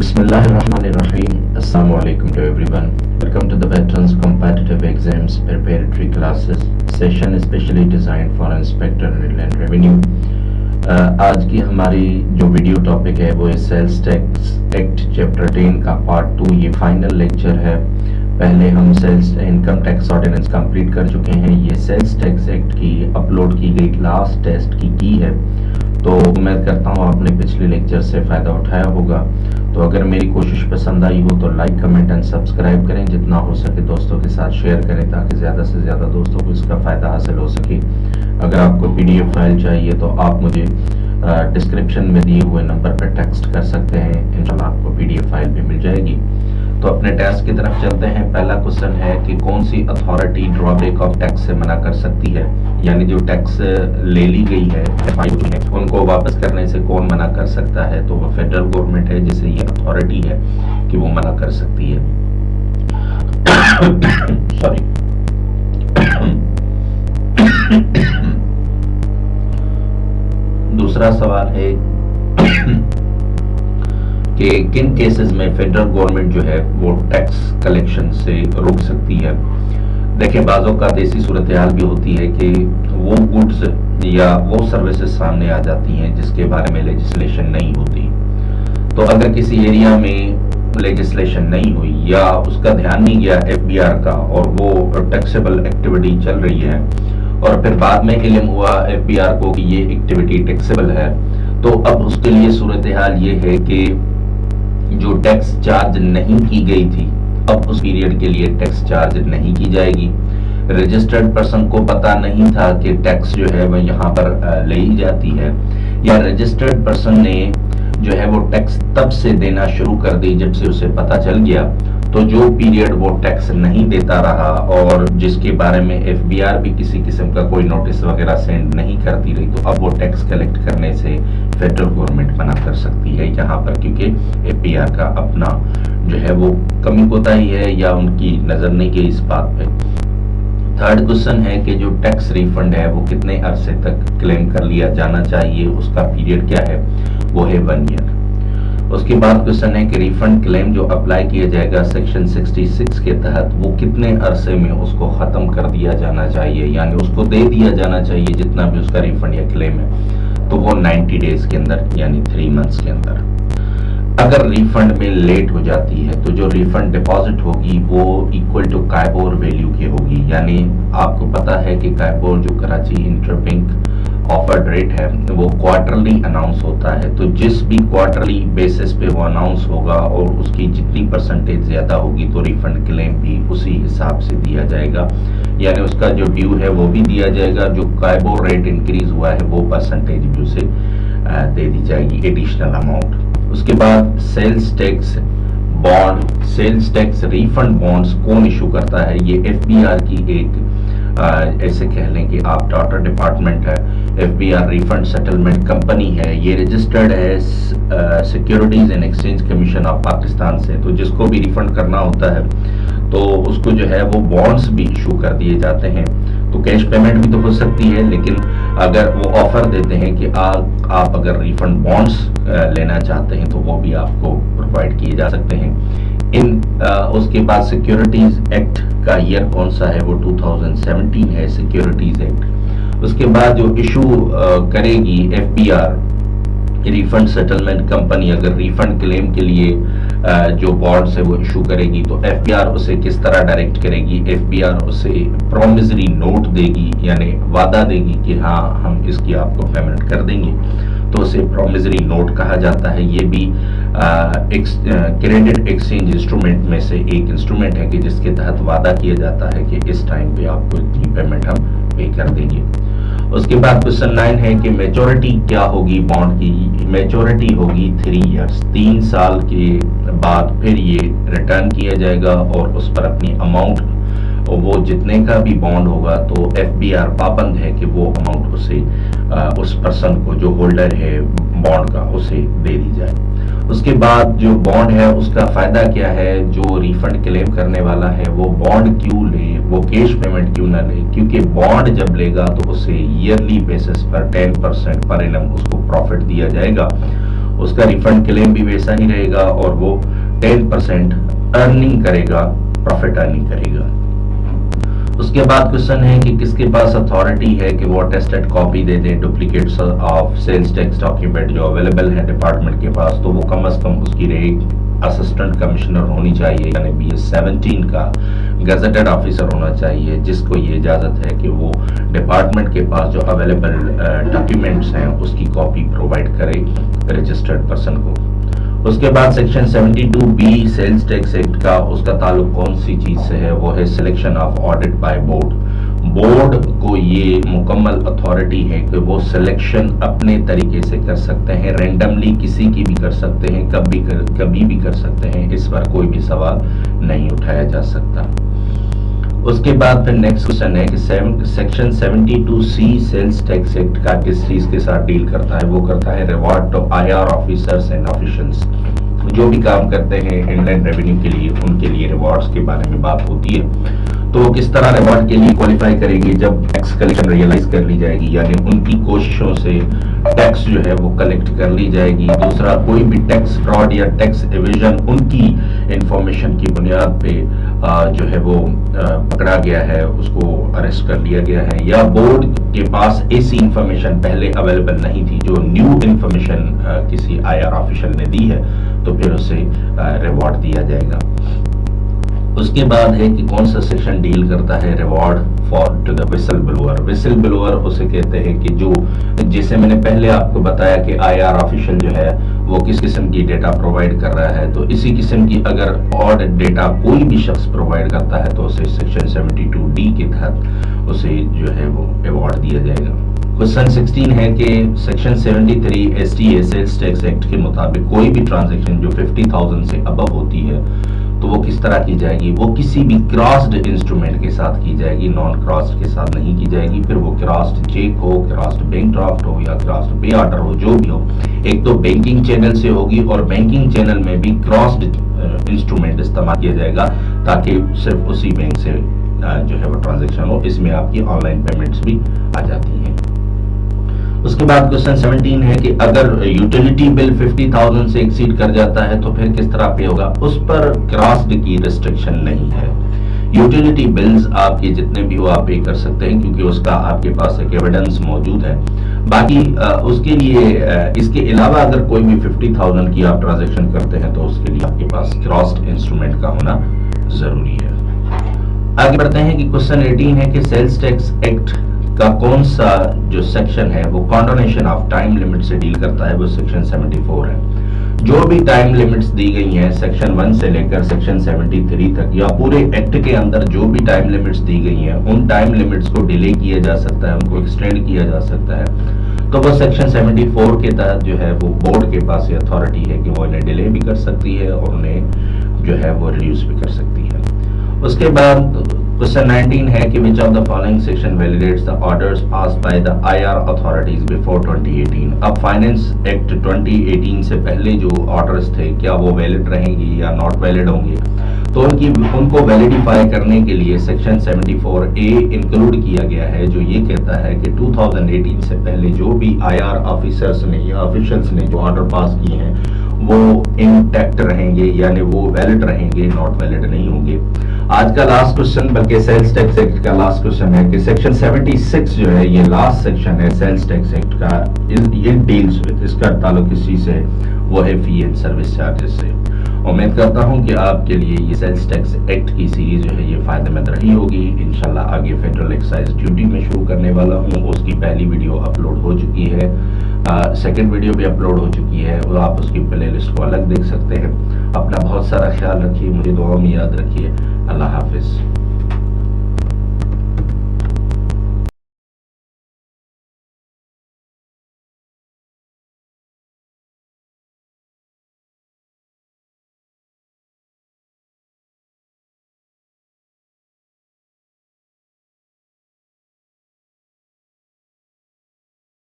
Bismillahirrahmanirrahim. Assalamu alaikum to everyone. Welcome to the Veterans Competitive Exams Preparatory Classes. Session is specially designed for Inspector and Inland Revenue. आज की हमारी जो video topic है वो है sales tax act chapter 10 का part 2। ये final lecture है। पहले हम sales income tax ordinance complete कर चुके हैं। ये सेल्स टैक्स एक्ट की अपलोड की गई लास्ट टेस्ट की है, तो उम्मीद करता हूँ आपने पिछले लेक्चर से फ़ायदा उठाया होगा। तो अगर मेरी कोशिश पसंद आई हो तो लाइक, कमेंट एंड सब्सक्राइब करें। जितना हो सके दोस्तों के साथ शेयर करें ताकि ज़्यादा से ज़्यादा दोस्तों को इसका फ़ायदा हासिल हो सके। अगर आपको PDF फाइल चाहिए तो आप मुझे डिस्क्रिप्शन में दिए हुए नंबर पर टेक्स्ट कर सकते हैं। इंशाल्लाह आपको PDF फाइल भी मिल जाएगी। तो अपने टेस्ट की तरफ चलते हैं। पहला क्वेश्चन है कि कौन सी अथॉरिटी ड्रॉबैक ऑफ टैक्स से मना कर सकती है, यानी जो टैक्स ले ली गई है उनको वापस करने से कौन मना कर सकता है। तो वो फेडरल गवर्नमेंट है जिसे ये अथॉरिटी है कि वो मना कर सकती है। सॉरी। दूसरा सवाल है कि किन केसेस में फेडरल गवर्नमेंट जो है वो टैक्स कलेक्शन से रोक सकती है। देखिए, बाज़ों का देसी सूरत हाल भी होती है कि वो गुड्स या वो सर्विसेज सामने आ जाती हैं जिसके बारे में लेजिस्लेशन नहीं होती। तो अगर किसी एरिया में लेजिस्लेशन नहीं हुई या उसका ध्यान नहीं गया FBR का और वो टैक्सेबल एक्टिविटी चल रही है और फिर बाद में इल्म हुआ FBR को कि ये एक्टिविटी टैक्सेबल है, तो अब उसके लिए सूरत हाल ये है कि जो टैक्स चार्ज नहीं की गई थी अब उस पीरियड के लिए टैक्स चार्ज नहीं की जाएगी। रजिस्टर्ड पर्सन को पता नहीं था कि टैक्स जो है वह यहाँ पर ले ही जाती है, या रजिस्टर्ड पर्सन ने जो है वो टैक्स तब से देना शुरू कर दी जब से उसे पता चल गया। तो जो पीरियड वो टैक्स नहीं देता रहा और जिसके बारे में FBR भी किसी किस्म का कोई नोटिस वगैरह सेंड नहीं करती रही, तो अब वो टैक्स कलेक्ट करने से फेडरल गवर्नमेंट मना कर सकती है यहाँ पर, क्योंकि FBR का अपना जो है वो कमी कोताही है या उनकी नजर नहीं गई इस बात पे। थर्ड क्वेश्चन है कि जो टैक्स रिफंड है वो कितने अरसे तक क्लेम कर लिया जाना चाहिए, उसका पीरियड क्या है, वो है 1 ईयर। उसके बाद क्वेश्चन है कि रिफंड क्लेम जो अप्लाई किया जाएगा सेक्शन 66 के तहत वो कितने अरसे में उसको खत्म कर दिया जाना चाहिए, यानी उसको दे दिया जाना चाहिए जितना भी उसका रिफंड या क्लेम है, तो वो 90 डेज के अंदर यानी 3 मंथ्स के अंदर। अगर रिफंड में लेट हो जाती है तो जो रिफंड डिपॉजिट होगी वो इक्वल टू काइबोर वैल्यू की होगी, यानी आपको पता है कि काइबोर जो कराची इंटरबैंक ऑफर्ड रेट है वो क्वार्टरली अनाउंस होता है। तो जिस भी क्वार्टरली बेसिस पे वो अनाउंस होगा और उसकी जितनी परसेंटेज ज्यादा होगी तो रिफंड क्लेम भी उसी हिसाब से दिया जाएगा, यानी उसका जो ड्यू है वो भी दिया जाएगा। जो काइबोर रेट इंक्रीज हुआ है वो परसेंटेज भी उसे दे दी जाएगी, एडिशनल अमाउंट। उसके बाद sales tax bond, sales tax refund bonds कौन इशू करता है, ये FBR की एक ऐसे कह लें कि आप डॉटर डिपार्टमेंट है। FBR रिफंड सेटलमेंट कंपनी है, ये रजिस्टर्ड है securities and exchange commission of Pakistan से। तो जिसको भी रिफंड करना होता है तो उसको जो है वो बॉन्ड्स भी इशू कर दिए जाते हैं। तो कैश पेमेंट भी तो हो सकती है, लेकिन अगर वो ऑफर देते हैं कि आप अगर रिफंड बॉन्ड्स लेना चाहते हैं तो वो भी आपको प्रोवाइड किए जा सकते हैं। उसके बाद सिक्योरिटीज एक्ट का ईयर कौन सा है, वो 2017 है सिक्योरिटीज एक्ट। उसके बाद जो इशू करेगी FBR रिफंड सेटलमेंट कंपनी, अगर रिफंड क्लेम के लिए जो बॉन्ड्स है वो इशू करेगी तो FBR उसे किस तरह डायरेक्ट करेगी, FBR उसे प्रोमिसरी नोट देगी, यानी वादा देगी कि हाँ हम इसकी आपको पेमेंट कर देंगे, तो उसे प्रोमिसरी नोट कहा जाता है। ये भी क्रेडिट एक्सचेंज इंस्ट्रूमेंट में से एक इंस्ट्रूमेंट है कि जिसके तहत वादा किया जाता है कि इस टाइम पे आपको इतनी पेमेंट हम पे कर देंगे। उसके बाद क्वेश्चन 9 है कि मेच्योरिटी क्या होगी बॉन्ड की, मेच्योरिटी होगी 3 इयर्स, 3 साल के बाद फिर ये रिटर्न किया जाएगा और उस पर अपनी अमाउंट वो जितने का भी बॉन्ड होगा तो FBR पाबंद है कि वो अमाउंट उसे उस पर्सन को जो होल्डर है बॉन्ड का उसे दे दी जाए। उसके बाद जो बॉन्ड है उसका फायदा क्या है, जो रिफंड क्लेम करने वाला है वो बॉन्ड क्यों ले, वो कैश पेमेंट क्यों ना ले, क्योंकि बॉन्ड जब लेगा तो उसे ईयरली बेसिस पर 10% पर एनम उसको प्रॉफिट दिया जाएगा उसका रिफंड क्लेम भी वैसा ही रहेगा और वो 10% अर्निंग करेगा, प्रॉफिट अर्निंग करेगा। उसके बाद क्वेश्चन है कि किसके पास अथॉरिटी है कि वो अटेस्टेड कॉपी दे दें duplicates of sales tax document जो अवेलेबल है डिपार्टमेंट के पास, तो वो कम से कम उसकी रैंक असिस्टेंट कमिश्नर होनी चाहिए, यानी BS 17 का गजेटेड ऑफिसर होना चाहिए, जिसको ये इजाज़त है कि वो डिपार्टमेंट के पास जो अवेलेबल डॉक्यूमेंट्स हैं उसकी कॉपी प्रोवाइड करे रजिस्टर्ड पर्सन को। उसके बाद section 72B sales tax act का उसका ताल्लुक कौन सी चीज से है, वो है selection of audit by board. Board को ये मुकम्मल अथॉरिटी है कि वो सिलेक्शन अपने तरीके से कर सकते हैं, रैंडमली किसी की भी कर सकते हैं, कभी भी कर सकते हैं, इस पर कोई भी सवाल नहीं उठाया जा सकता। उसके बाद फिर नेक्स्ट क्वेश्चन है कि section 72C sales tax act का किस चीज के साथ डील करता है, वो करता है reward to IR officers and officials. जो भी काम करते हैं इनलैंड रेवेन्यू के लिए, उनके लिए रिवॉर्ड्स के बारे में बात होती है। तो वो किस तरह रिवॉर्ड के लिए क्वालिफाई करेंगे जब टैक्स कलेक्शन रियलाइज कर ली जाएगी, यानी उनकी कोशिशों से टैक्स जो है वो कलेक्ट कर ली जाएगी। दूसरा, कोई भी टैक्स फ्रॉड या टैक्स एविजन उनकी इंफॉर्मेशन की बुनियाद पे जो है वो पकड़ा गया है, उसको अरेस्ट कर लिया गया है, या बोर्ड के पास ऐसी इंफॉर्मेशन पहले अवेलेबल नहीं थी जो न्यू इंफॉर्मेशन किसी IR ऑफिशियल ने दी है, तो फिर उसे रिवॉर्ड दिया जाएगा। उसके बाद है कि कौन सा सेक्शन डील करता है reward for to the whistleblower. Whistleblower उसे कहते हैं कि जो, जैसे मैंने पहले आपको बताया कि IR ऑफिशियल जो है वो किस किस्म की डेटा प्रोवाइड कर रहा है, तो इसी किस्म की अगर और डेटा कोई भी शख्स प्रोवाइड करता है तो उसे सेक्शन 72D के तहत उसे जो है वो अवार्ड दिया जाएगा। क्वेश्चन 16 है कि section 73 STA sales tax act के मुताबिक कोई भी ट्रांजैक्शन जो 50,000 से अबव होती है तो वो किस तरह की जाएगी, वो किसी भी क्रॉस्ड इंस्ट्रूमेंट के साथ की जाएगी, नॉन क्रॉस्ड के साथ नहीं की जाएगी। फिर वो क्रॉस्ड चेक हो, क्रॉस्ड बैंक ड्राफ्ट हो या क्रॉस्ड पे ऑर्डर हो, जो भी हो, एक तो बैंकिंग चैनल से होगी और बैंकिंग चैनल में भी क्रॉस्ड इंस्ट्रूमेंट इस्तेमाल किया जाएगा ताकि सिर्फ उसी बैंक से जो है वो ट्रांजेक्शन हो। इसमें आपकी ऑनलाइन पेमेंट्स भी आ जाती हैं। उसके बाद क्वेश्चन 17 है कि अगर यूटिलिटी बिल 50,000 से एक्सीड कर जाता है तो फिर किस तरह पे होगा, उस पर क्रॉस्ड की रिस्ट्रिक्शन नहीं है। यूटिलिटी बिल्स आपके जितने भी हो आप पे कर सकते हैं क्योंकि उसका आपके पास एक एविडेंस मौजूद है। बाकी उसके लिए इसके अलावा अगर कोई भी 50,000 की आप ट्रांजेक्शन करते हैं तो उसके लिए आपके पास क्रॉस्ड इंस्ट्रूमेंट का होना जरूरी है। आगे बढ़ते हैं कि क्वेश्चन 18 है कि सेल्स टैक्स एक्ट का कौन सा जो सेक्शन है वो कॉन्डोनेशन ऑफ टाइम लिमिट से डील करता है, वो सेक्शन 74 है। जो भी टाइम लिमिट्स दी गई हैं सेक्शन 1 से लेकर सेक्शन 73 तक या पूरे एक्ट के अंदर जो भी टाइम लिमिट्स दी गई हैं उन टाइम लिमिट्स को डिले किया जा सकता है, उनको एक्सटेंड किया जा सकता है। तो वो सेक्शन 74 के तहत जो है वो बोर्ड के पास ये अथॉरिटी है कि वो इन्हें डिले भी कर सकती है और उन्हें जो है वो रिड्यूस भी कर सकती है। उसके बाद क्वेश्चन 19 है कि which of the following section validates the orders passed by the IR authorities before 2018। अब फाइनेंस एक्ट 2018 से पहले जो ऑर्डर्स थे क्या वो वैलिड रहेंगे या नॉट वैलिड होंगे, तो उनको वैलिडिफाई करने के लिए सेक्शन 74A इंक्लूड किया गया है, जो ये कहता है कि 2018 से पहले जो भी IR ऑफिसर्स ने या ऑफिशियल्स ने जो ऑर्डर पास किए हैं वो इंटैक्ट रहेंगे, यानी वो वैलिड रहेंगे, नॉट वैलिड नहीं होंगे। आज का लास्ट क्वेश्चन, बल्कि सेल्स टैक्स एक्ट का लास्ट क्वेश्चन है कि सेक्शन 76 जो है ये लास्ट सेक्शन है सेल्स टैक्स एक्ट का, ये डील्स विद, इसका ताल्लुक इसी से वो है फी एंड सर्विस चार्जेस से। उम्मीद करता हूं कि आपके लिए ये सेल्स टैक्स एक्ट की सीरीज जो है ये फायदेमंद रही होगी। इंशाल्लाह आगे फेडरल एक्साइज ड्यूटी में शुरू करने वाला हूं, उसकी पहली वीडियो अपलोड हो चुकी है, सेकंड वीडियो भी अपलोड हो चुकी है और आप उसकी प्लेलिस्ट को अलग देख सकते हैं। अपना बहुत सारा ख्याल रखिए, मुझे दुआ में याद रखिए। अल्लाह हाफिज।